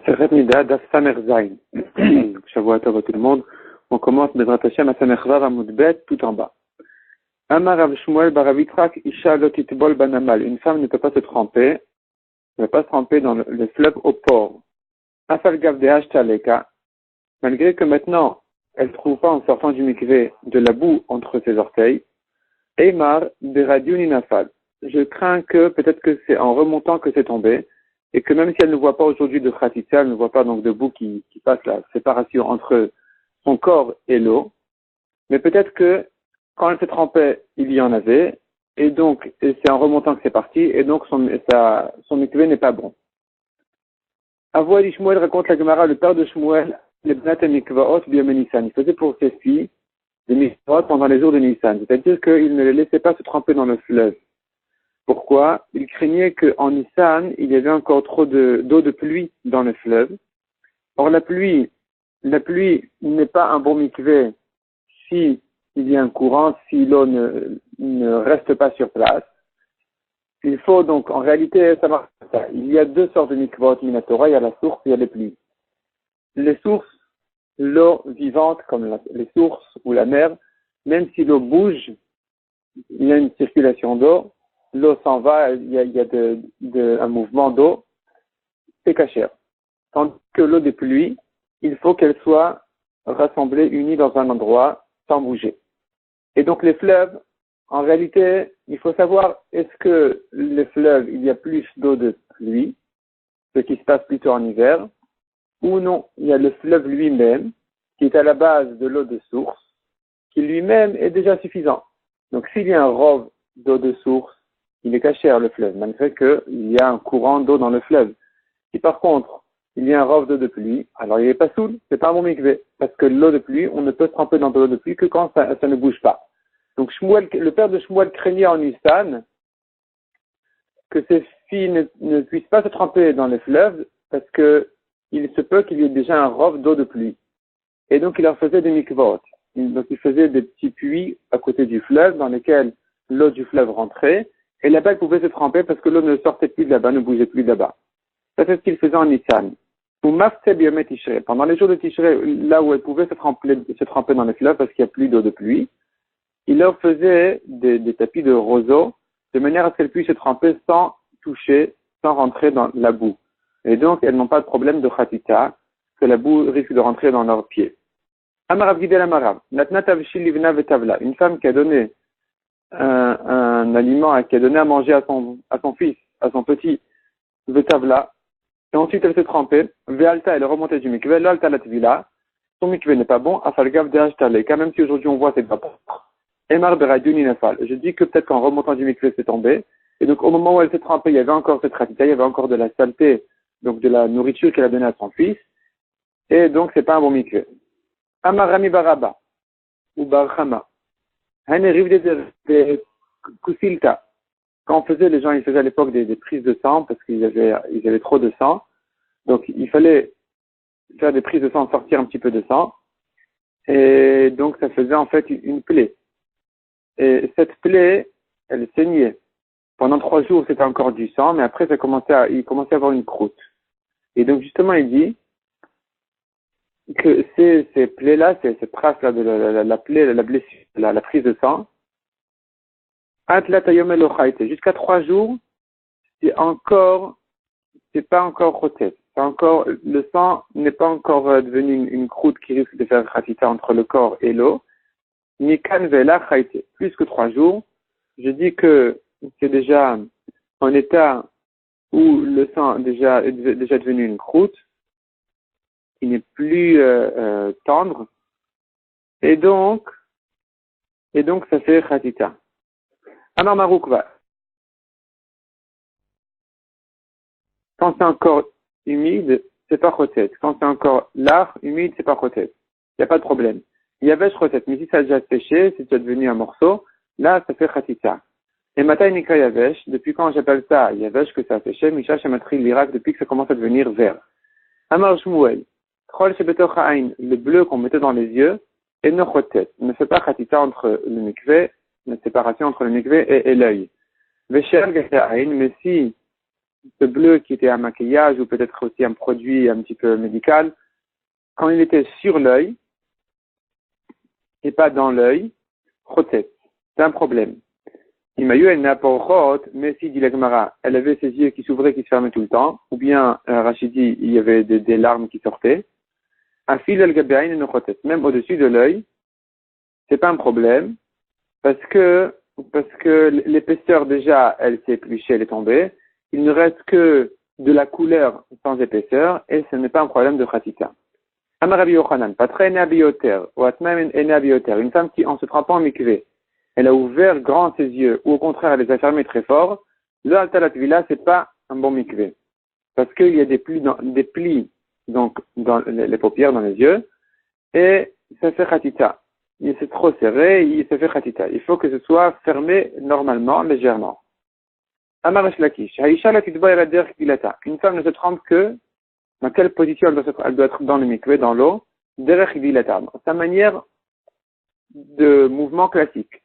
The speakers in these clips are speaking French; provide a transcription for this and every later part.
Maseret Nida Daf Samer Zayin. Shavua Tov à tout le monde. On commence Bezrat Hashem à Samer Vav Amud Bet tout en bas. Amar Rav Shmuel bar Rav Yitzchak Isha lo titbol banamal. Une femme ne peut pas se tremper, ne peut pas se tremper dans le fleuve au port. Afal gav de Hashtaleka. Malgré que maintenant elle ne trouve pas en sortant du mikvé de la boue entre ses orteils. Eimar de Radiuni Nafal. Je crains que peut-être que c'est en remontant que c'est tombé. Et que même si elle ne voit pas aujourd'hui de khatitsa, elle ne voit pas donc de boue qui passe la séparation entre son corps et l'eau, mais peut-être que quand elle se trempait, il y en avait, et c'est en remontant que c'est parti, et donc son mikvé n'est pas bon. Avoua Shmuel raconte la Gemara, le père de Shmuel, les Bnat et Mikvaot Biyom Nissan. Il faisait pour ses filles des Mikvaot pendant les jours de Nissan, c'est-à-dire qu'il ne les laissait pas se tremper dans le fleuve. Pourquoi? Il craignait qu'en Nissan, il y avait encore trop d'eau de pluie dans le fleuve. Or, la pluie n'est pas un bon mikvé si il y a un courant, si l'eau ne reste pas sur place. Il faut donc, en réalité, ça marche comme ça. Il y a deux sortes de mikvot minatora, il y a la source et il y a les pluies. Les sources, l'eau vivante, comme les sources ou la mer, même si l'eau bouge, il y a une circulation d'eau, l'eau s'en va, il y a un mouvement d'eau, c'est cachère. Tandis que l'eau des pluies, il faut qu'elle soit rassemblée, unie dans un endroit, sans bouger. Et donc les fleuves, en réalité, il faut savoir, est-ce que les fleuves, il y a plus d'eau de pluie, ce qui se passe plutôt en hiver, ou non, il y a le fleuve lui-même, qui est à la base de l'eau de source, qui lui-même est déjà suffisant. Donc s'il y a un rove d'eau de source, il est caché le fleuve, malgré qu'il y a un courant d'eau dans le fleuve. Si par contre, il y a un rove d'eau de pluie, alors il n'est pas saoul, c'est pas un bon mikvé. Parce que l'eau de pluie, on ne peut se tremper dans de l'eau de pluie que quand ça ne bouge pas. Donc Shmuel, le père de Shmuel craignait en Nissan que ses filles ne puissent pas se tremper dans les fleuves parce que il se peut qu'il y ait déjà un rove d'eau de pluie. Et donc il leur faisait des mikvot. Donc il faisait des petits puits à côté du fleuve dans lesquels l'eau du fleuve rentrait. Et là-bas, elle pouvait se tremper parce que l'eau ne sortait plus de là-bas, ne bougeait plus de là-bas. Ça, c'est ce qu'il faisait en Nissan. Pendant les jours de Tishrei, là où elle pouvait se tremper dans les fleuves parce qu'il n'y a plus d'eau de pluie, il leur faisait des tapis de roseau de manière à ce qu'elles puissent se tremper sans toucher, sans rentrer dans la boue. Et donc, elles n'ont pas de problème de khatita, que la boue risque de rentrer dans leurs pieds. Amarav Gidel Amarav, Natnat Avshil Livna Vetavla, une femme qui a donné un aliment, qui a donné à manger à son fils, à son petit, Vetavla, et ensuite elle s'est trempée, Vealta, elle est remontée du mikvé, l'alta la tvila, son mikvé n'est pas bon, Afalgav de Hashtaleka, même si aujourd'hui on voit c'est pas bon. Emar Beraduni Nafal, je dis que peut-être qu'en remontant du mikvé c'est tombé, et donc au moment où elle s'est trempée, il y avait encore cette ratita, il y avait encore de la saleté, donc de la nourriture qu'elle a donnée à son fils, et donc c'est pas un bon mikvé. Amar Rami Baraba, ou Barhama, Hane Rivde de Kusilta. Quand les gens ils faisaient à l'époque des prises de sang parce qu'ils avaient trop de sang. Donc il fallait faire des prises de sang, sortir un petit peu de sang. Et donc ça faisait en fait une plaie. Et cette plaie, elle saignait. Pendant 3 jours, c'était encore du sang, mais après il commençait à avoir une croûte. Et donc justement, il dit que ces plaies-là, ces traces-là de la plaie, la blessure, la prise de sang, jusqu'à 3 jours, c'est pas encore roté. Le sang n'est pas encore devenu une croûte qui risque de faire khatita entre le corps et l'eau. Nikan vela chaité. Plus que 3 jours, je dis que c'est déjà en état où le sang est déjà devenu une croûte, qui n'est plus tendre, et donc ça fait khatita. Amar Maroukva. Quand c'est encore humide, c'est pas chotet. Quand c'est encore lard, humide, c'est pas chotet. Il n'y a pas de problème. Yavesh chotet. Mais si ça a déjà séché, si c'est devenu un morceau, là, ça fait khatita. Et matai nika yavesh, depuis quand j'appelle ça yavesh que ça a séché, misha shematri l'Irak, depuis que ça commence à devenir vert. Amar Shmuel. Chol shebetoch ha'ain, le bleu qu'on mettait dans les yeux, et no chotet. Ne fait pas khatita entre le mikvé, la séparation entre le mikvé et l'œil. Vesher gata ha'ain, mais si ce bleu qui était un maquillage ou peut-être aussi un produit un petit peu médical, quand il était sur l'œil et pas dans l'œil, chotet, c'est un problème. Imayu elle n'a pas au mais si dit la Gemara, elle avait ses yeux qui s'ouvraient, qui se fermaient tout le temps, ou bien Rachidi, il y avait des larmes qui sortaient. Afil el gabain et no chotet, même au-dessus de l'œil, c'est pas un problème, parce que l'épaisseur déjà, elle s'est épluchée, elle est tombée. Il ne reste que de la couleur sans épaisseur, et ce n'est pas un problème de khatita. Amar Rabbi Yochanan, patra ene abioter, ou atmam ene abioter, une femme qui, en se trempant en mikvé, elle a ouvert grand ses yeux, ou au contraire, elle les a fermés très fort, le altalat vila, c'est pas un bon mikvé. Parce qu'il y a des plis, donc, dans les paupières, dans les yeux, et ça fait khatita. Il s'est trop serré, il se fait khatita. Il faut que ce soit fermé normalement, légèrement. Amar Lakish, Haïcha la titba et la der kilata. Une femme ne se trompe que dans quelle position elle doit être dans le mikvé, dans l'eau, derech dilata. Sa manière de mouvement classique.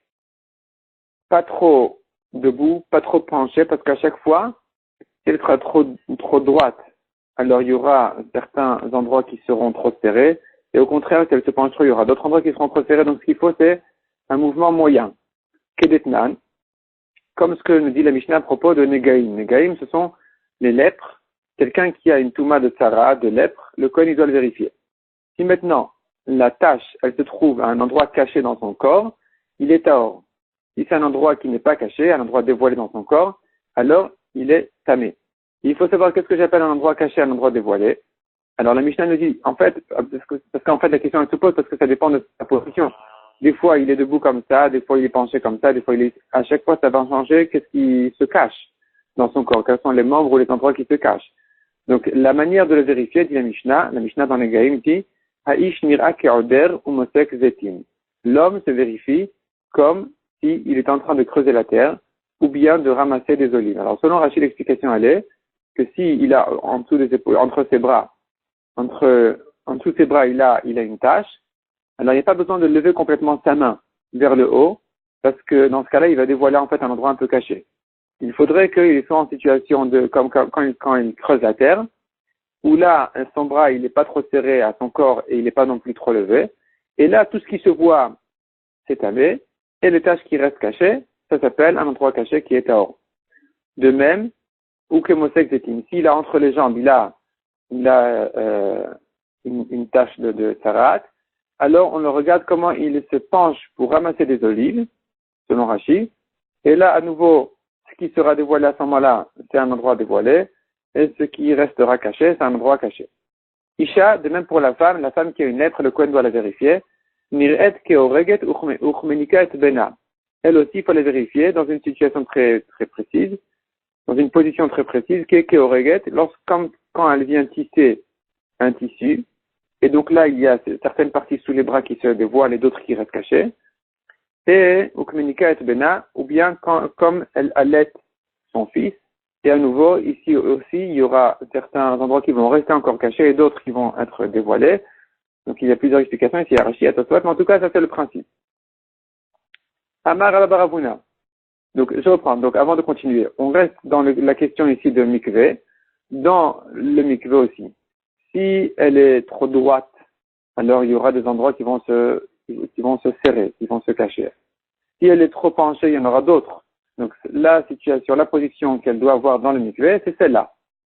Pas trop debout, pas trop penché, parce qu'à chaque fois, si elle sera trop droite, alors il y aura certains endroits qui seront trop serrés, et au contraire, si elle se penche trop, il y aura d'autres endroits qui seront trop serrés, donc ce qu'il faut, c'est un mouvement moyen. Kedetnan, comme ce que nous dit la Mishnah à propos de Negaïm. Negaïm, ce sont les lèpres. Quelqu'un qui a une touma de tsara, de lèpre, le Kohen, il doit le vérifier. Si maintenant, la tache, elle se trouve à un endroit caché dans son corps, il est tahor. Si c'est un endroit qui n'est pas caché, un endroit dévoilé dans son corps, alors il est tamé. Il faut savoir qu'est-ce que j'appelle un endroit caché, un endroit dévoilé. Alors la Mishnah nous dit, en fait, parce qu'en fait la question elle se pose parce que ça dépend de sa position. Des fois il est debout comme ça, des fois il est penché comme ça, des fois à chaque fois ça va changer qu'est-ce qui se cache dans son corps, quels sont les membres ou les endroits qui se cachent. Donc la manière de le vérifier, dit la Mishnah dans les Gaïm dit, Ha'ish nira ke'oder umosek zetim. L'homme se vérifie comme s'il est en train de creuser la terre ou bien de ramasser des olives. Alors selon Rachid, l'explication elle est que s'il a en dessous des épaules, en dessous de ses bras, il a une tache, alors il n'y a pas besoin de lever complètement sa main vers le haut, parce que dans ce cas-là, il va dévoiler en fait un endroit un peu caché. Il faudrait qu'il soit en situation de, comme quand il creuse la terre, où là, son bras, il n'est pas trop serré à son corps et il n'est pas non plus trop levé. Et là, tout ce qui se voit, c'est tamé, et les taches qui restent cachées, ça s'appelle un endroit caché qui est tahor. De même, ou que Mosek Zetim, s'il a entre les jambes, il a une tache de sarat, alors on le regarde comment il se penche pour ramasser des olives, selon Rashi, et là, à nouveau, ce qui sera dévoilé à ce moment-là, c'est un endroit dévoilé, et ce qui restera caché, c'est un endroit caché. Isha, de même pour la femme qui a une lèpre, le Kohen doit la vérifier. Nir'et ke'oreget uchmenika et bena. Elle aussi, il faut la vérifier dans une situation très, très précise, dans une position très précise, ke'oreget, quand elle vient tisser un tissu, et donc là, il y a certaines parties sous les bras qui se dévoilent et d'autres qui restent cachées, et uchmenika et bena, ou bien comme elle allait son fils, et à nouveau, ici aussi, il y aura certains endroits qui vont rester encore cachés et d'autres qui vont être dévoilés. Donc il y a plusieurs explications ici à Rashi, à Tosfot, mais en tout cas, ça c'est le principe. Amar al-Baravuna. Donc je reprends. Donc avant de continuer, on reste dans la question ici de mikvé. Dans le mikvé aussi, si elle est trop droite, alors il y aura des endroits qui vont se serrer, qui vont se cacher. Si elle est trop penchée, il y en aura d'autres. Donc la situation, la position qu'elle doit avoir dans le mikvé, c'est celle-là.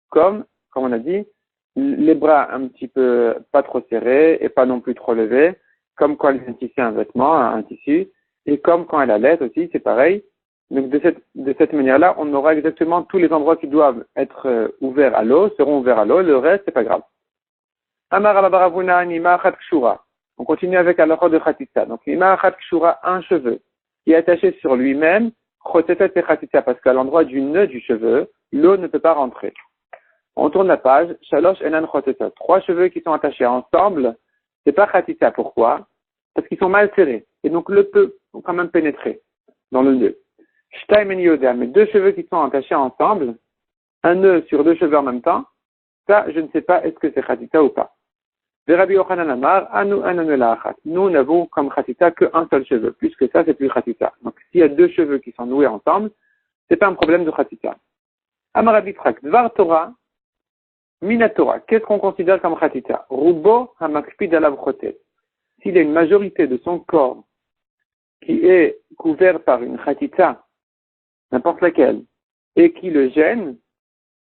Comme on a dit, les bras un petit peu pas trop serrés et pas non plus trop levés, comme quand elle vient tisser un vêtement, un tissu, et comme quand elle allait aussi, c'est pareil. Donc de cette manière-là, on aura exactement tous les endroits qui doivent être ouverts à l'eau, seront ouverts à l'eau, le reste, c'est pas grave. Amar al-Baravuna nima achat kshura. On continue avec l'alakha de Khatitsa. Donc nima achat kshura, un cheveu, qui est attaché sur lui-même, chotetet et Khatitsa, parce qu'à l'endroit du nœud du cheveu, l'eau ne peut pas rentrer. On tourne la page, Shalosh Enan Chotetot. 3 cheveux qui sont attachés ensemble, c'est pas Khatitsa. Pourquoi? Parce qu'ils sont mal serrés. Et donc le peut quand même pénétrer dans le nœud. Shtaim en Yoda, mais 2 cheveux qui sont attachés ensemble, un nœud sur 2 cheveux en même temps, ça, je ne sais pas est-ce que c'est Khatitsa ou pas. De Rabbi Yochanan Amar, Anu Ananu La'achat. Nous n'avons comme Khatitsa qu'un seul cheveu. Plus que ça, c'est plus Khatitsa. Donc s'il y a 2 cheveux qui sont noués ensemble, c'est pas un problème de Khatitsa. Amar Rabbi Yitzchak, Dvar Torah, Minatora. Qu'est-ce qu'on considère comme Khatita? Rubo hamakpid alav chotet. S'il y a une majorité de son corps qui est couvert par une Khatita, n'importe laquelle, et qui le gêne,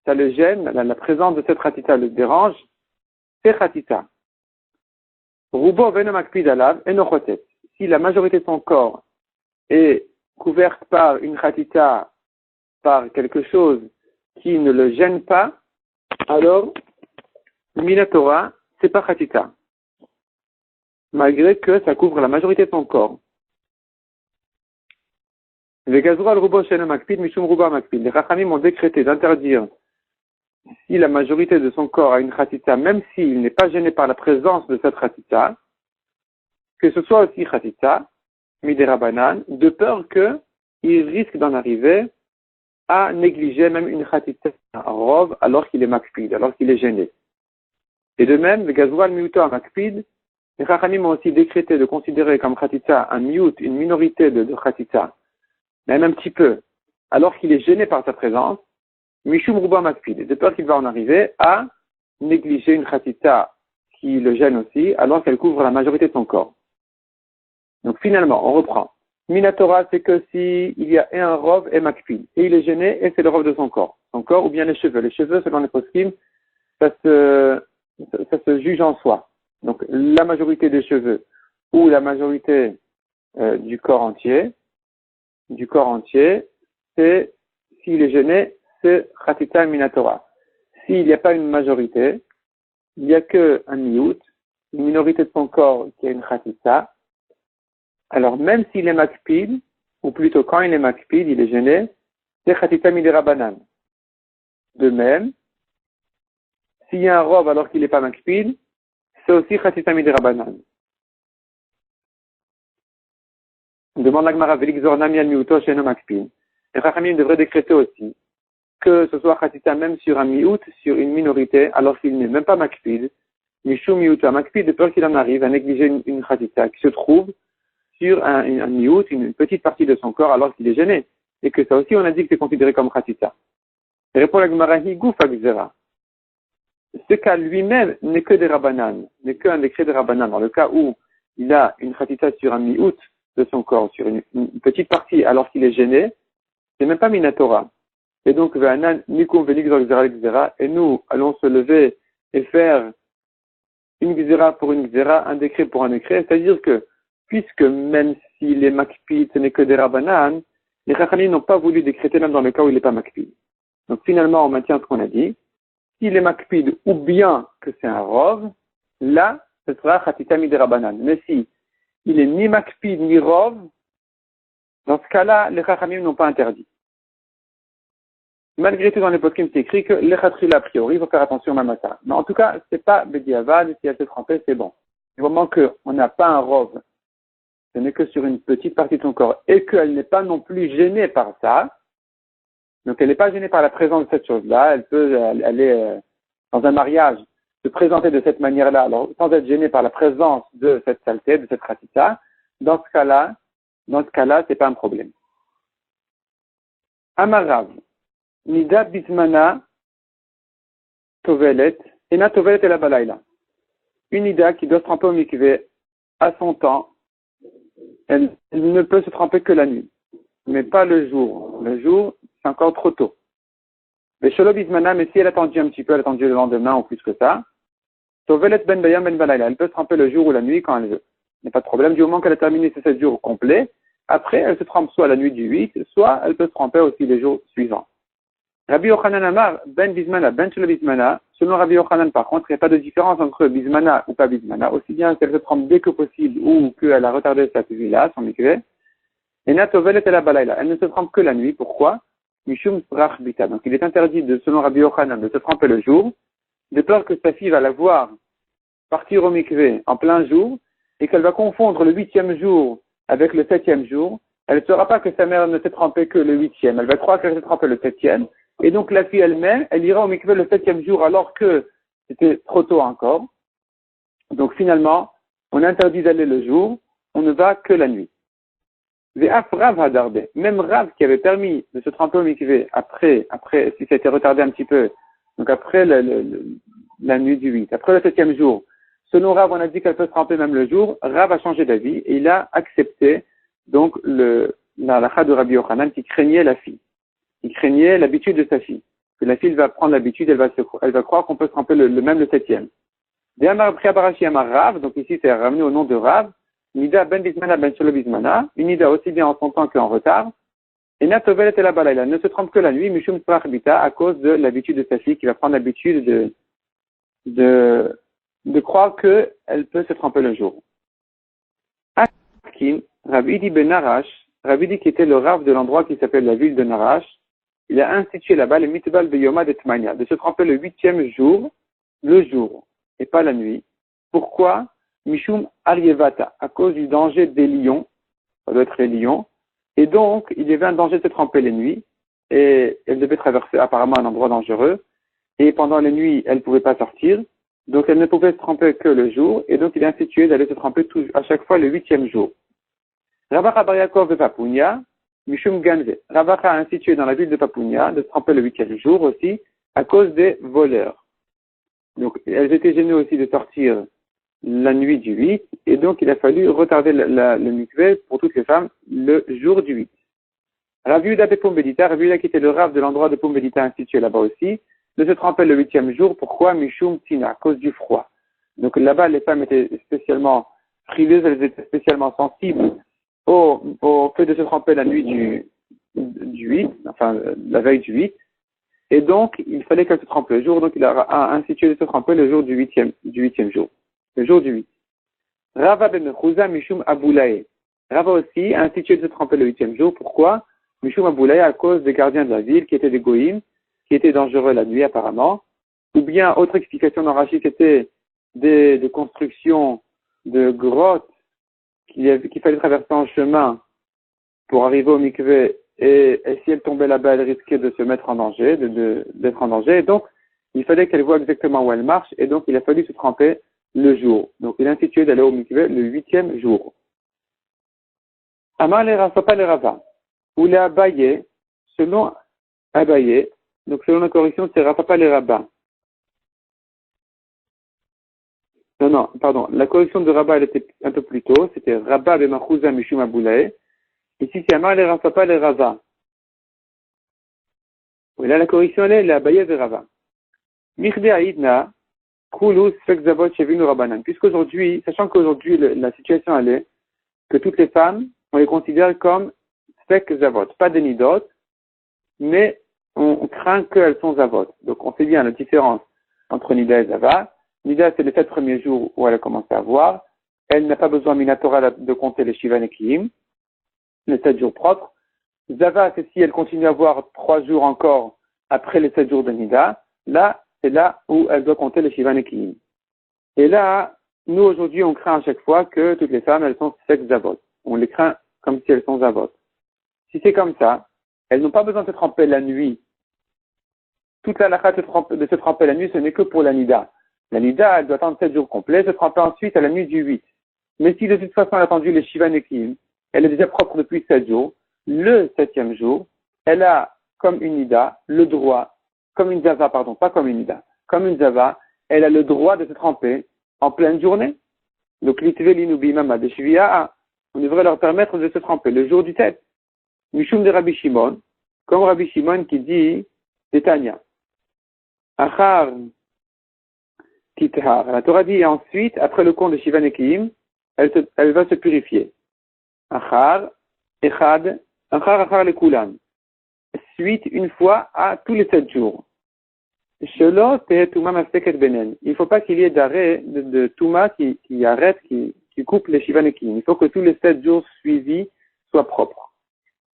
ça le gêne, la présence de cette Khatita le dérange, c'est Khatita. Rubo veno makpid alav eno chotet. Si la majorité de son corps est couverte par une Khatita, par quelque chose qui ne le gêne pas, alors, Minatora, c'est pas Khatita. Malgré que ça couvre la majorité de son corps. Les Chachamim ont décrété d'interdire, si la majorité de son corps a une Khatita, même s'il n'est pas gêné par la présence de cette Khatita, que ce soit aussi Khatita, Midera Banan, de peur qu'il risque d'en arriver à négliger même une Khatita rov alors qu'il est makpid, alors qu'il est gêné. Et de même, le Gazoual Miuto à makpid, les Chachamim ont aussi décrété de considérer comme Khatita un miut, une minorité de Khatita, même un petit peu, alors qu'il est gêné par sa présence, Mishum Ruba makpid, de peur qu'il va en arriver à négliger une Khatita qui le gêne aussi, alors qu'elle couvre la majorité de son corps. Donc finalement, on reprend. Minatora, c'est que si il y a un rov et makpid, et il est gêné, et c'est le rov de son corps ou bien les cheveux. Les cheveux, selon les poskim, ça se juge en soi. Donc la majorité des cheveux ou la majorité du corps entier, c'est s'il est gêné, c'est Khatita Minatora. S'il n'y a pas une majorité, il n'y a que un miout, une minorité de son corps qui a une Khatita. Alors même s'il est makpid, ou plutôt quand il est makpid, il est gêné, c'est Khatita Midera Banan. De même, s'il y a un robe alors qu'il n'est pas makpid, c'est aussi Khatita Midera Banan. On demande la Gemara Velikzor Namian Miuto Sheno Makpid. Les Chachamim devraient décréter aussi que ce soit Khatita même sur un miout, sur une minorité, alors qu'il n'est même pas makpid, Mishum Miuto Makpid, de peur qu'il en arrive à négliger une Khatita qui se trouve sur un miout, une petite partie de son corps alors qu'il est gêné. Et que ça aussi on a dit que c'est considéré comme Khatita. Et répond la Gemara Higuf Agzera. Ce cas lui-même n'est que des Rabbanan, n'est qu'un décret des Rabbanan. Dans le cas où il a une Khatita sur un miout de son corps, sur une petite partie alors qu'il est gêné, c'est même pas Minatora. Et donc, et nous allons se lever et faire une Gzera pour une Gzera, un décret pour un décret, c'est-à-dire que, puisque même s'il est makpid, ce n'est que des Rabbanan, les Chachamim n'ont pas voulu décréter même dans le cas où il n'est pas makpid. Donc finalement, on maintient ce qu'on a dit. S'il est makpid ou bien que c'est un rov, là, ce sera Khatita Midera Rabbanan. Mais si il est ni makpid ni rov, dans ce cas-là, les Chachamim n'ont pas interdit. Malgré tout, dans les poskim, c'est écrit que les Khatrila, a priori, il faut faire attention même à ça. Mais en tout cas, c'est pas Bediavad, si elle s'est trempée, c'est bon. Du moment qu'on n'a pas un rov, ce n'est que sur une petite partie de son corps, et qu'elle n'est pas non plus gênée par ça, donc elle n'est pas gênée par la présence de cette chose-là, elle peut aller dans un mariage, se présenter de cette manière-là, alors sans être gênée par la présence de cette saleté, de cette khatita, dans ce cas-là, c'est pas un problème. Amarav. Nida bismana tovelet, ena tovelet et la balaïla. Une nida qui doit se tremper au mikvé à son temps, elle ne peut se tremper que la nuit, mais pas le jour. Le jour, c'est encore trop tôt. Mais sholo bismana, mais si elle a attendu un petit peu, elle a attendu le lendemain ou plus que ça, tovelet ben bayam ben balaïla. Elle peut se tremper le jour ou la nuit quand elle veut. Il n'y a pas de problème, du moment qu'elle a terminé ses 7 jours complets, après elle se trempe soit la nuit du 8, soit elle peut se tremper aussi les jours suivants. Rabbi Yochanan Amar, ben bismana, ben shelo bismana. Selon Rabbi Yochanan, par contre, il n'y a pas de différence entre bismana ou pas bismana, aussi bien qu'elle se trempe dès que possible ou qu'elle a retardé sa là, son mikvé. Et na tovelet et la balaïla. Elle ne se trempe que la nuit. Pourquoi? Mishum sprach bita. Donc il est interdit, selon Rabbi Yochanan, de se tremper le jour, de peur que sa fille va la voir partir au mikvé en plein jour et qu'elle va confondre le 8e jour avec le 7e jour. Elle ne saura pas que sa mère ne s'est trempée que le 8e. Elle va croire qu'elle s'est trempée le 7e. Et donc la fille elle-même, elle ira au mikvé le 7e jour alors que c'était trop tôt encore. Donc finalement, on interdit d'aller le jour, on ne va que la nuit. Ve'af Rav hadarbe. Même Rav qui avait permis de se tremper au mikvé après, si ça a été retardé un petit peu, donc après la nuit du 8, après le 7e jour, selon Rav, on a dit qu'elle peut se tremper même le jour. Rav a changé d'avis et il a accepté donc la halakha de Rabbi Yochanan qui craignait la fille. Il craignait l'habitude de sa fille. Que la fille va prendre l'habitude, elle va croire qu'on peut se tremper même le 7e. Rav, donc ici c'est ramené au nom de Rav. Nida ben bismana ben shelo bismana. Une nida aussi bien en son temps qu'en retard. Et natovel et la balayla. Ne se trompe que la nuit, mishum sprach bita, à cause de l'habitude de sa fille qui va prendre l'habitude de croire qu'elle peut se tromper le jour. Akin, Rabbi ben Narash, Rabbi qui était le Rav de l'endroit qui s'appelle la ville de Narash, il a institué là-bas le mitbal de Yoma de Tmania, de se tromper le 8e jour, le jour, et pas la nuit. Pourquoi? Mishum Aryevata, à cause du danger des lions, ça doit être les lions, et donc il y avait un danger de se tremper les nuits, et elle devait traverser apparemment un endroit dangereux, et pendant les nuits, elle ne pouvait pas sortir, donc elle ne pouvait se tremper que le jour, et donc il a institué d'aller se tremper à chaque fois le 8e jour. Rabacha Bar Yaakov de Papounia, Mishum Ganve. Rabacha a institué dans la ville de Papounia de se tremper le 8e jour aussi, à cause des voleurs. Donc elles étaient gênées aussi de sortir la nuit du 8, et donc il a fallu retarder le mikvé pour toutes les femmes le jour du 8. Rav Yehuda de Pombedita, Rav Yehuda qui était le Rav de l'endroit de Pombedita institué là-bas aussi, de se tremper le 8e jour. Pourquoi? Mishum Tina, à cause du froid. Donc là-bas, les femmes étaient spécialement frileuses, elles étaient spécialement sensibles au fait de se tremper la nuit du 8, enfin la veille du 8. Et donc, il fallait qu'elle se trempe le jour, donc il a institué de se tremper le jour du 8e jour. Le jour du 8. Rava ben Mechouza Mishum Aboulaye. Rava aussi a institué de se tremper le 8e jour. Pourquoi? Mishum Aboulaye à cause des gardiens de la ville qui étaient des goïms, qui étaient dangereux la nuit apparemment. Ou bien, autre explication dans Rashi, c'était des constructions de grottes qu'il fallait traverser en chemin pour arriver au mikvé. Et si elle tombait là-bas, elle risquait de se mettre en danger, d'être en danger. Et donc, il fallait qu'elle voie exactement où elle marche. Et donc, il a fallu se tremper le jour. Donc, il a institué d'aller au mikvé le 8e jour. Amar les Rafa, pas les Rava. Ou les Abaye, selon Abaye, donc selon la correction, c'est Rafa, pas les Rabba. Non, pardon. La correction de Rabba, elle était un peu plus tôt. C'était Rabba b'machouza mishum aboulaye. Ici, c'est Amar les Rafa, pas les Rava. Oui, là, la correction, elle est la Abaye de Rava. Michde Aïdna, Koulous, Fekzavot, Chevinu Rabanan. Puisqu'aujourd'hui, sachant qu'aujourd'hui, la situation, elle est que toutes les femmes, on les considère comme Fekzavot. Pas des nidot, mais on craint qu'elles sont zavot. Donc, on sait bien la différence entre Nida et Zava. Nida, c'est les 7 premiers jours où elle a commencé à voir. Elle n'a pas besoin, Minatora, de compter les Shivan et Kiyim, les 7 jours propres. Zava, c'est si elle continue à voir 3 jours encore après les 7 jours de Nida. Là, c'est là où elle doit compter les Shivan et Kiyim. Et là, nous, aujourd'hui, on craint à chaque fois que toutes les femmes, elles sont sex zavot. On les craint comme si elles sont zavot. Si c'est comme ça, elles n'ont pas besoin de se tremper la nuit. Toute la halakha de se tremper la nuit, ce n'est que pour la Nida. La Nida, elle doit attendre 7 jours complets, se tremper ensuite à la nuit du 8. Mais si de toute façon elle a attendu les Shivan et Kiyim, elle est déjà propre depuis 7 jours, le 7e jour, elle a, comme une Nida, le droit, comme une Zava, pardon, pas comme une Nida, comme une Zava, elle a le droit de se tremper en pleine journée. Donc, l'Itveli Bimama de Shivia, on devrait leur permettre de se tremper le jour du 7. Mishum de Rabbi Shimon, comme Rabbi Shimon qui dit, Tanya. Achar Tithar. La Torah dit ensuite, après le compte de Shivan et Kiyim, elle va se purifier. Achar, Echad, Achar le Kulan. Suite une fois à tous les 7 jours. Shelo te Touma Maseket Benen. Il ne faut pas qu'il y ait d'arrêt de Touma qui arrête, qui coupe les Shivan et Kiyim. Il faut que tous les 7 jours suivis soient propres.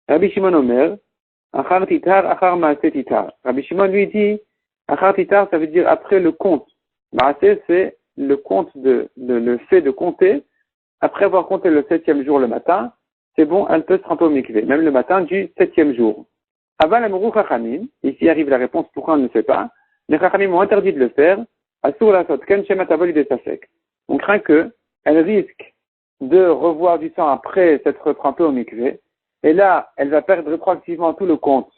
Rabbi Shimon Omer, Achar Titar, Achar Maaseh Titar. Rabbi Shimon lui dit, Achar Titar, ça veut dire après le compte. Maaseh, c'est le compte le fait de compter. Après avoir compté le 7e jour le matin, c'est bon, elle peut se tremper au mikvé, même le matin du 7e jour. Aval Amrou Chachamim, ici arrive la réponse pourquoi on ne le fait pas. Les Chachamim ont interdit de le faire. Asur la sotken shemat avol de safek. On craint qu'elle risque de revoir du sang après s'être trempée au mikvé. Et là, elle va perdre rétroactivement tout le compte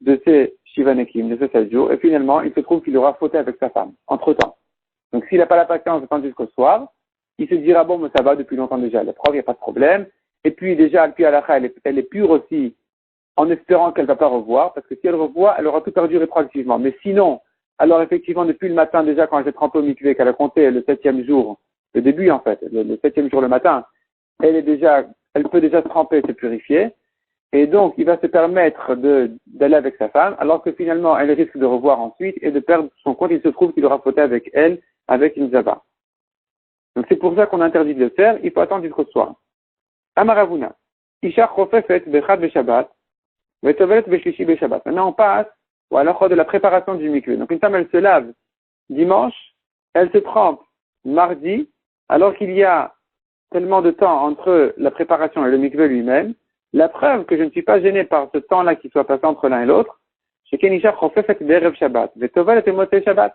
de ces Shivanekim, de ces 7 jours. Et finalement, il se trouve qu'il aura fauté avec sa femme, entre-temps. Donc, s'il n'a pas la patience d'attendre jusqu'au soir, il se dira, bon, mais ça va depuis longtemps déjà. La preuve, il n'y a pas de problème. Et puis, déjà, Alpi Alacha, elle est pure aussi, en espérant qu'elle ne va pas revoir, parce que si elle revoit, elle aura tout perdu rétroactivement. Mais sinon, alors effectivement, depuis le matin, déjà, quand elle s'est trempée au mikvé, qu'elle a compté le 7e jour, le début, en fait, le 7e jour le matin, elle peut déjà se tremper, se purifier. Et donc, il va se permettre d'aller avec sa femme, alors que finalement, elle risque de revoir ensuite et de perdre son compte. Il se trouve qu'il aura fauté avec elle, avec une zaba. Donc, c'est pour ça qu'on interdit de le faire. Il faut attendre jusqu'au soir. Amaravuna. Isha chofefet bechad beshabbat, vetovelet beshlishi beshabbat. Maintenant, on passe à l'heure de la préparation du mikvé. Donc, une femme, elle se lave dimanche, elle se trempe mardi, alors qu'il y a tellement de temps entre la préparation et le mikvé lui-même. La preuve que je ne suis pas gêné par ce temps-là qui soit passé entre l'un et l'autre, c'est qu'Enisha chofefet be'erev Shabbat, vetovelet et Shabbat.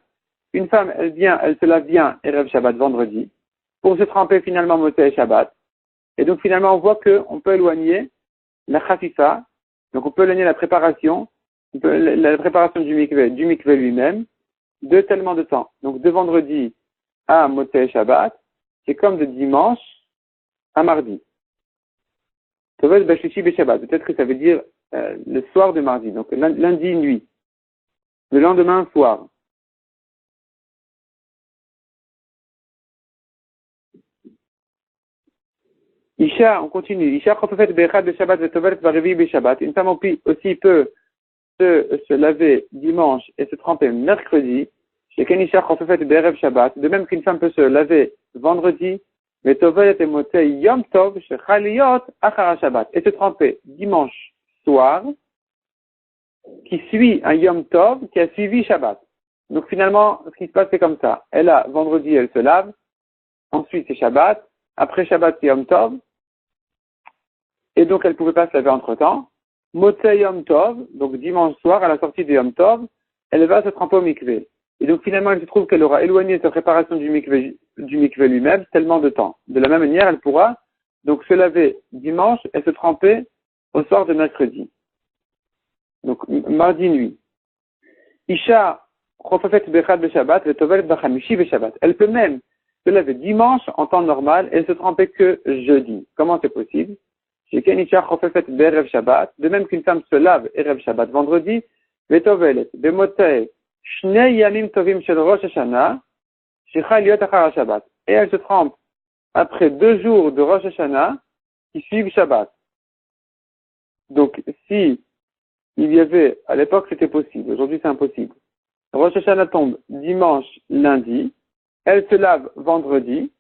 Une femme, elle se lave bien erev Shabbat vendredi, pour se tremper finalement moté Shabbat. Et donc finalement, on voit qu'on peut éloigner la chafifa, donc on peut éloigner la préparation du mikvé lui-même, de tellement de temps. Donc de vendredi à moté Shabbat, c'est comme de dimanche à mardi. Peut-être que ça veut dire le soir de mardi, donc lundi nuit, le lendemain soir. Isha, on continue. Isha chofefet bechad beshabbat vetovelet barevi beshabbat. Une femme aussi peut se laver dimanche et se tremper mercredi. Chez Kenisha chofefet berev Shabbat. De même qu'une femme peut se laver vendredi, vetovelet et motei yom tov shechaliyot achara Shabbat. Et se tremper dimanche soir, qui suit un yom tov qui a suivi Shabbat. Donc finalement, ce qui se passe c'est comme ça. Vendredi, elle se lave. Ensuite, c'est Shabbat. Après Shabbat, c'est Yom Tov. Et donc, elle ne pouvait pas se laver entre-temps. Motzei Yom Tov, donc dimanche soir, à la sortie de Yom Tov, elle va se tremper au mikvé. Et donc, finalement, elle se trouve qu'elle aura éloigné sa préparation du mikvé lui-même tellement de temps. De la même manière, elle pourra donc se laver dimanche et se tremper au soir de mercredi. Donc, mardi nuit. Isha, chofefet bechad beshabbat, vetovelet bachamishi beshabbat. Elle peut même se laver dimanche en temps normal et se tremper que jeudi. Comment c'est possible? De même qu'une femme se lave erev Shabbat vendredi, vetovelet bemotei shnei yamim tovim shel Rosh Hashanah, shecha liot achar Shabbat. Et elle se trempe après 2 jours de Rosh Hashanah qui suivent Shabbat. Donc, si il y avait, à l'époque c'était possible, aujourd'hui c'est impossible. Rosh Hashanah tombe dimanche, lundi, elle se lave vendredi,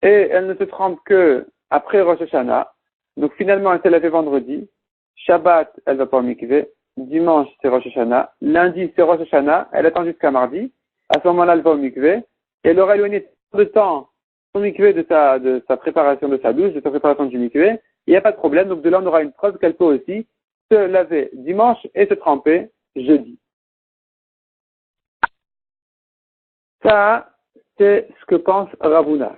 et elle ne se trempe que après Rosh Hashanah. Donc finalement, elle s'est lavée vendredi. Shabbat, elle va pas au mikvé. Dimanche, c'est Rosh Hashanah. Lundi, c'est Rosh Hashanah. Elle attend jusqu'à mardi. À ce moment-là, elle va au mikvé. Et elle aura éloigné tout le temps son mikvé de sa préparation de sa douche, de sa préparation du mikvé. Il n'y a pas de problème. Donc de là, on aura une preuve qu'elle peut aussi se laver dimanche et se tremper jeudi. Ça, c'est ce que pense Ravuna.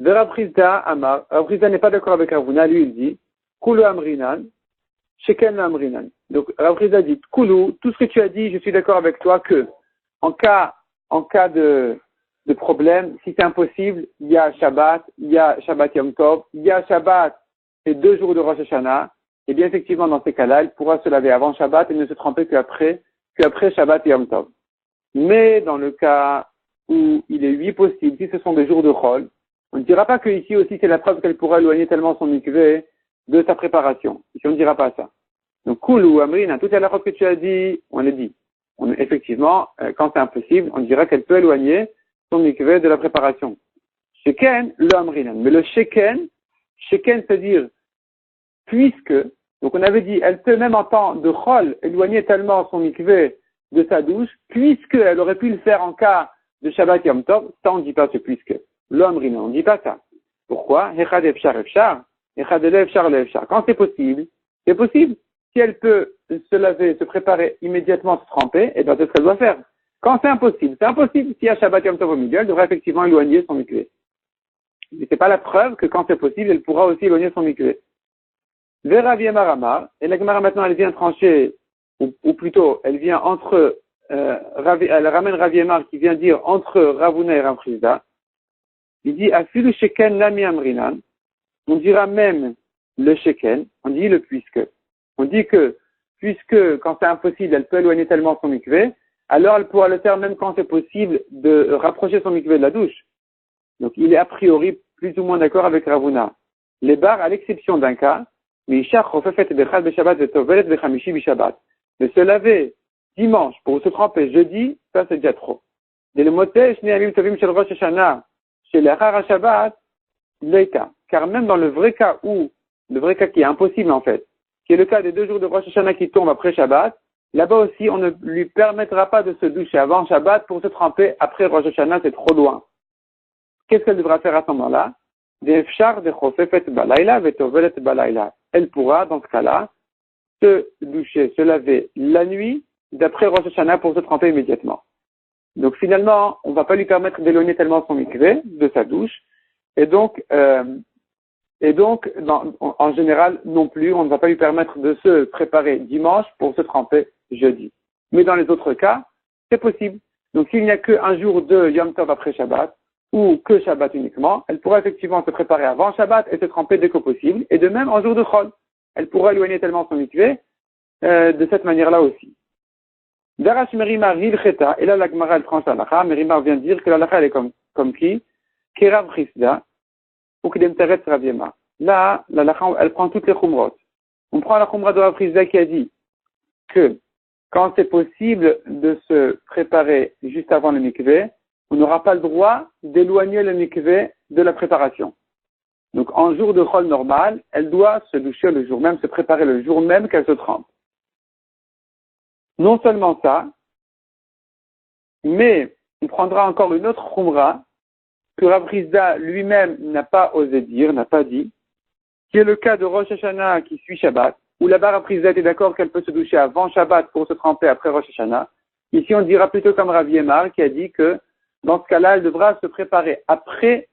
Rav Chizda Amar. Rav Chizda n'est pas d'accord avec Ravuna. Lui, il dit Kulu Amrinan, Sheken Amrinan. Donc, Rav Chizda dit Kulu, tout ce que tu as dit, je suis d'accord avec toi que, en cas de problème, si c'est impossible, il y a Shabbat Yom Tov, il y a Shabbat, c'est 2 jours de Rosh Hashanah, et bien effectivement, dans ces cas-là, elle pourra se laver avant Shabbat et ne se tremper qu'après Shabbat Yom Tov. Mais dans le cas où il est oui possible, si ce sont des jours de Chol, on ne dira pas que ici aussi c'est la preuve qu'elle pourra éloigner tellement son mikvé de sa préparation. Ici on ne dira pas ça. Donc Kul ou Amrina, tout à l'heure que tu as dit, on l'a dit. Effectivement, quand c'est impossible, on dira qu'elle peut éloigner son mikvé de la préparation. Sheken, le Amrina. Mais le Sheken, c'est-à-dire puisque, donc on avait dit, elle peut même en temps de Chol éloigner tellement son mikvé de sa douche, puisqu'elle aurait pu le faire en cas de Shabbat Yom Tov, ça on ne dit pas ce puisque. L'homme rina, on ne dit pas ça. Pourquoi? Echad efshar efshar, echad ele efshar le efshar. Quand c'est possible, c'est possible. Si elle peut se laver, se préparer immédiatement, se tremper, et bien c'est ce qu'elle doit faire. Quand c'est impossible, c'est impossible. Si y a Shabbat Yom Tov au milieu, elle devrait effectivement éloigner son mikvé. Mais c'est pas la preuve que quand c'est possible, elle pourra aussi éloigner son mikvé. Vers Rav Yemar Amar, et la Gemara maintenant elle vient trancher, ou plutôt elle vient entre, elle ramène Rav Yemar qui vient dire entre Ravuna et Rav Chizda. Il dit Afilu Sheken Lami Amrinan, on dira même le Sheken, on dit le puisque. On dit que puisque quand c'est impossible, elle peut éloigner tellement son mikvé, alors elle pourra le faire même quand c'est possible de rapprocher son mikvé de la douche. Donc il est a priori plus ou moins d'accord avec Ravuna. Les bars, à l'exception d'un cas, de se laver dimanche pour se tremper jeudi, ça c'est déjà trop. Car même dans le vrai cas qui est impossible en fait, qui est le cas des 2 jours de Rosh Hashanah qui tombent après Shabbat, là-bas aussi on ne lui permettra pas de se doucher avant Shabbat pour se tremper après Rosh Hashanah, c'est trop loin. Qu'est-ce qu'elle devra faire à ce moment-là? Elle pourra, dans ce cas-là, se doucher, se laver la nuit d'après Rosh Hashanah pour se tremper immédiatement. Donc finalement, on ne va pas lui permettre d'éloigner tellement son mikvé de sa douche, et donc en général non plus, on ne va pas lui permettre de se préparer dimanche pour se tremper jeudi. Mais dans les autres cas, c'est possible. Donc s'il n'y a qu'un jour de Yom Tov après Shabbat, ou que Shabbat uniquement, elle pourra effectivement se préparer avant Shabbat et se tremper dès que possible, et de même en jour de Chol. Elle pourra éloigner tellement son mikvé de cette manière-là aussi. Darash Merimar Hilcheta, et là la Gemara elle tranche l'alacha, Merimar vient dire que l'alacha elle est comme qui? Kerav Chisda, ou Kidem Teretz Rav Yemar. Là, l'alacha elle prend toutes les chumrot. On prend la chumra de Rav Chisda qui a dit que quand c'est possible de se préparer juste avant le mikvé, on n'aura pas le droit d'éloigner le mikvé de la préparation. Donc en jour de Chol normal, elle doit se doucher le jour même, se préparer le jour même qu'elle se trempe. Non seulement ça, mais on prendra encore une autre khumra que Rav Chisda lui-même n'a pas osé dire, n'a pas dit, qui est le cas de Rosh Hashanah qui suit Shabbat, où là-bas Rav Chisda est d'accord qu'elle peut se doucher avant Shabbat pour se tremper après Rosh Hashanah. Ici on dira plutôt comme Rav Yemar qui a dit que dans ce cas-là, elle devra se préparer après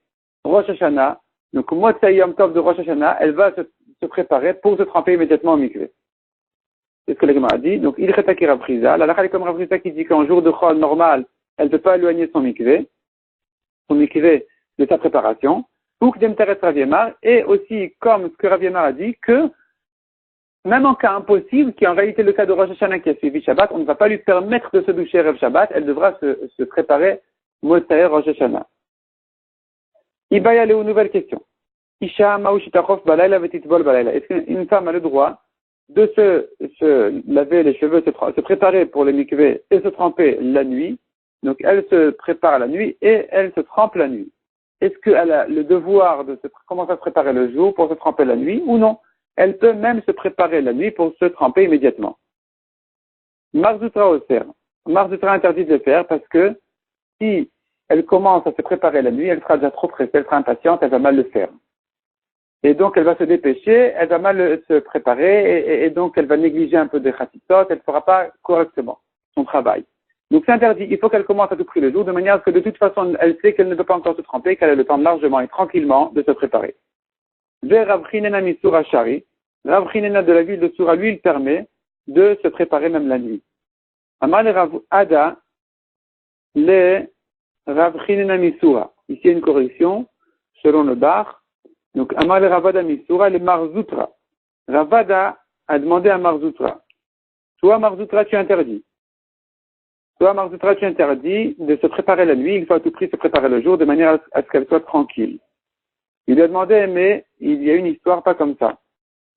Rosh Hashanah. Donc au mois de Yom Tov de Rosh Hashanah, elle va se préparer pour se tremper immédiatement au mikvé. C'est ce que la Gemara a dit. Donc, il rétaki Rav Chisda. La lacha est comme Rav Chisda qui dit qu'en jour de Chol normal, elle ne peut pas éloigner son mikvé de sa préparation. Ou que Demteret Rav Yemar. Et aussi, comme ce que Rav Yemar a dit, que même en cas impossible, qui est en réalité le cas de Rosh Hashanah qui a suivi Shabbat, on ne va pas lui permettre de se doucher Rev Shabbat. Elle devra se préparer Motsai Rosh Hashanah. Il va y aller aux nouvelles questions. Isha Maushitachof Balayla Vetitbol Balayla. Est-ce qu'une femme a le droit de se laver les cheveux, se préparer pour le mikvé et se tremper la nuit? Donc elle se prépare la nuit et elle se trempe la nuit. Est-ce qu'elle a le devoir de commencer à se préparer le jour pour se tremper la nuit ou non? Elle peut même se préparer la nuit pour se tremper immédiatement. Marzutra Oser. Marzutra interdit de le faire parce que si elle commence à se préparer la nuit, elle sera déjà trop pressée, elle sera impatiente, elle va mal le faire. Et donc, elle va se dépêcher, elle va mal se préparer, et donc elle va négliger un peu de chatitot, elle ne fera pas correctement son travail. Donc, c'est interdit. Il faut qu'elle commence à tout prix le jour, de manière à ce que de toute façon, elle sait qu'elle ne peut pas encore se tremper, qu'elle a le temps largement et tranquillement de se préparer. Vers Rav Chinena Misura Shari, Rav Chinena de la ville de Sura, lui, il permet de se préparer même la nuit. Amar le Rav Ada, le Rav Chinena Misura. Ici, il y a une correction, selon le bar. Donc, Amar le Ravada Misura, le Marzoutra. Ravada a demandé à Marzoutra. Toi, Marzoutra, tu interdis. Toi, Marzoutra, tu interdis de se préparer la nuit. Il faut à tout prix se préparer le jour de manière à ce qu'elle soit tranquille. Il lui a demandé, mais il y a une histoire pas comme ça.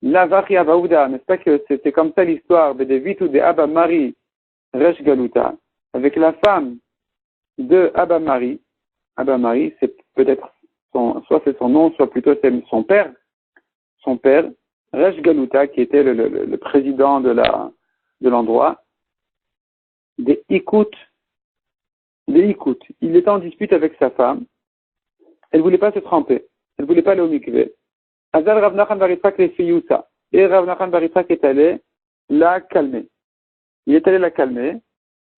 La Vachi Avaouda, n'est-ce pas que c'est comme ça l'histoire de Vitu de Abba Mari Resh Galuta, avec la femme de Abba Mari. Abba Mari, c'est peut-être soit c'est son nom, soit plutôt c'est son père. Son père, Resh Galuta, qui était le président de l'endroit, des Ikout. Il était en dispute avec sa femme. Elle voulait pas se tremper. Elle voulait pas aller au mikvé. Azal Rav Nachman bar Yitzchak les Fiyusa. Et Rav Nachman bar Yitzchak est allé la calmer. Il est allé la calmer.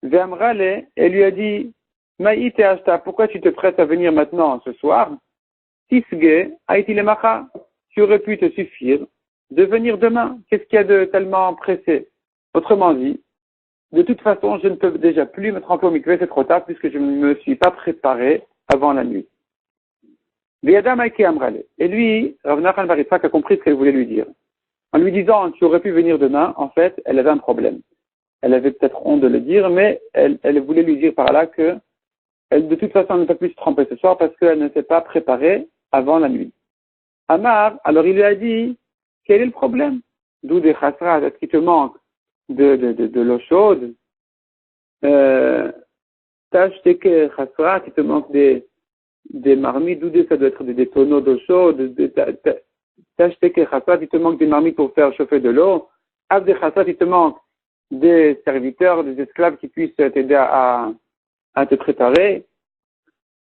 Ve'amrale, elle lui a dit, Maï te ashta, pourquoi tu te prêtes à venir maintenant ce soir? Tisge, haïti le macha. Tu aurais pu te suffire de venir demain. Qu'est-ce qu'il y a de tellement pressé? Autrement dit, de toute façon, je ne peux déjà plus me tremper au mikvé, c'est trop tard, puisque je ne me suis pas préparé avant la nuit. Et lui, Rav Nachman bar Yitzhak a compris ce qu'elle voulait lui dire. En lui disant, tu aurais pu venir demain, en fait, elle avait un problème. Elle avait peut-être honte de le dire, mais elle voulait lui dire par là que elle, de toute façon, ne peut plus se tromper ce soir parce qu'elle ne s'est pas préparée avant la nuit. Amar, alors il lui a dit, quel est le problème? D'où des chasras, est-ce qu'il te manque de l'eau chaude? Tâche que chasras, il te manque des marmites, d'où ça doit être des tonneaux d'eau chaude, tâche que chasras, il te manque des marmites pour faire chauffer de l'eau. Av des chasras, il te manque des serviteurs, des esclaves qui puissent t'aider à te préparer.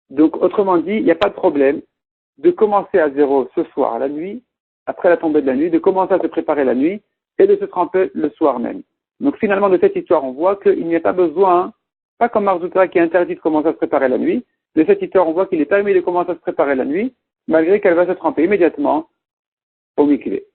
Donc, autrement dit, il n'y a pas de problème de commencer à zéro ce soir, la nuit, après la tombée de la nuit, de commencer à se préparer la nuit et de se tremper le soir même. Donc, finalement, de cette histoire, on voit qu'il n'y a pas besoin, pas comme Marzoutra qui est interdit de commencer à se préparer la nuit. De cette histoire, on voit qu'il est permis de commencer à se préparer la nuit, malgré qu'elle va se tremper immédiatement au mikvé.